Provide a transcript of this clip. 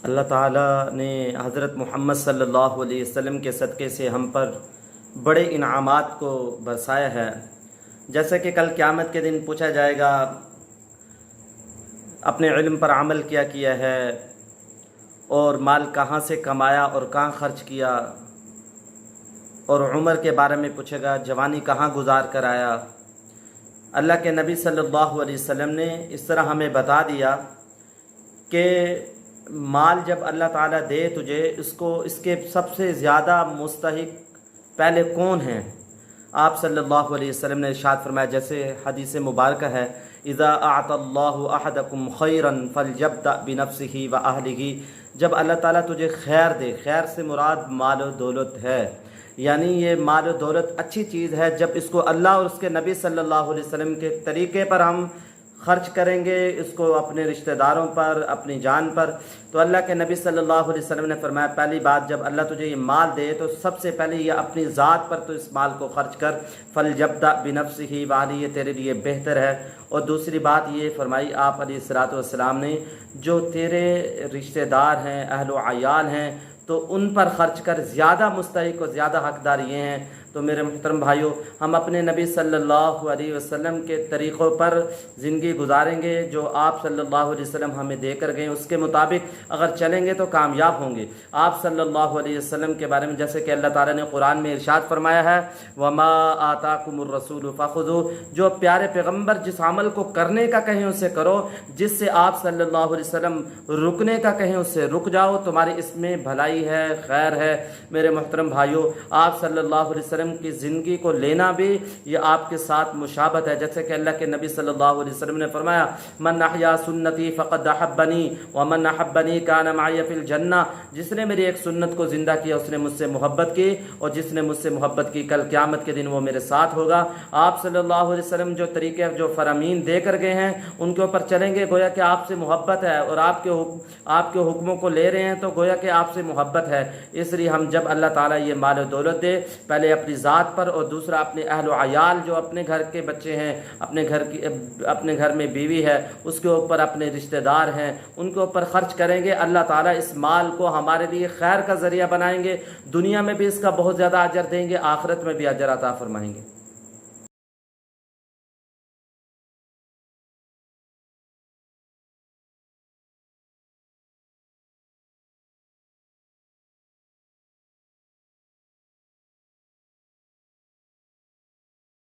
اللہ تعالیٰ نے حضرت محمد صلی اللہ علیہ وسلم کے صدقے سے ہم پر بڑے انعامات کو برسایا ہے۔ جیسا کہ کل قیامت کے دن پوچھا جائے گا اپنے علم پر عمل کیا ہے، اور مال کہاں سے کمایا اور کہاں خرچ کیا، اور عمر کے بارے میں پوچھے گا جوانی کہاں گزار کر آیا۔ اللہ کے نبی صلی اللہ علیہ وسلم نے اس طرح ہمیں بتا دیا کہ مال جب اللہ تعالیٰ دے تجھے، اس کے سب سے زیادہ مستحق پہلے کون ہیں؟ آپ صلی اللہ علیہ وسلم نے ارشاد فرمایا، جیسے حدیث مبارکہ ہے، اذا اعطى الله احدكم خيرا فليبدأ بنفسه واهله۔ جب اللہ تعالیٰ تجھے خیر دے، خیر سے مراد مال و دولت ہے، یعنی یہ مال و دولت اچھی چیز ہے جب اس کو اللہ اور اس کے نبی صلی اللہ علیہ وسلم کے طریقے پر ہم خرچ کریں گے، اس کو اپنے رشتہ داروں پر، اپنی جان پر، تو اللہ کے نبی صلی اللہ علیہ وسلم نے فرمایا پہلی بات جب اللہ تجھے یہ مال دے تو سب سے پہلے یہ اپنی ذات پر تو اس مال کو خرچ کر، فَلْيَبْدَأْ بِنَفْسِهِ والی، یہ تیرے لیے بہتر ہے۔ اور دوسری بات یہ فرمائی آپ علیہ الصلوۃ والسلام نے، جو تیرے رشتہ دار ہیں، اہل و عیال ہیں، تو ان پر خرچ کر، زیادہ مستحق اور زیادہ حقدار یہ ہیں۔ تو میرے محترم بھائیوں، ہم اپنے نبی صلی اللہ علیہ وسلم کے طریقوں پر زندگی گزاریں گے، جو آپ صلی اللہ علیہ وسلم ہمیں دے کر گئے، اس کے مطابق اگر چلیں گے تو کامیاب ہوں گے۔ آپ صلی اللہ علیہ وسلم کے بارے میں جیسے کہ اللہ تعالیٰ نے قرآن میں ارشاد فرمایا ہے، وَمَا آتَاكُمُ الرَّسُولُ فَخُذُوهُ، جو پیارے پیغمبر جس عمل کو کرنے کا کہیں اسے کرو، جس سے آپ صلی اللہ علیہ وسلم رکنے کا کہیں اس سے رک جاؤ، تمہارے اس میں بھلائی ہے، خیر ہے۔ میرے محترم بھائیوں، آپ صلی اللہ علیہ وسلم کی زندگی کو لینا بھی یہ آپ کے ساتھ مشابہت ہے، جیسے کہ اللہ کے نبی صلی اللہ علیہ وسلم نے فرمایا، من احیا سنتی فقد احبنی ومن احبنی کان معی فی الجنہ، جس نے میری ایک سنت کو زندہ کیا اس نے مجھ سے محبت کی، اور جس نے مجھ سے محبت کی کل قیامت کے دن وہ میرے ساتھ ہوگا۔ آپ صلی اللہ علیہ وسلم جو طریقے، جو فرامین دے کر گئے ہیں ان کے اوپر چلیں گے، گویا کہ آپ سے محبت ہے، اور آپ کے حکموں کو لے رہے ہیں تو گویا کہ آپ سے محبت ہے۔ اس لیے ہم جب اللہ تعالیٰ یہ مال و دولت دے، پہلے اپنی ذات پر، اور دوسرا اپنے اہل و عیال، جو اپنے گھر کے بچے ہیں، اپنے گھر میں بیوی ہے، اس کے اوپر اپنے رشتہ دار ہیں، ان کے اوپر خرچ کریں گے، اللہ تعالیٰ اس مال کو ہمارے لیے خیر کا ذریعہ بنائیں گے، دنیا میں بھی اس کا بہت زیادہ اجر دیں گے، آخرت میں بھی اجر عطا فرمائیں گے۔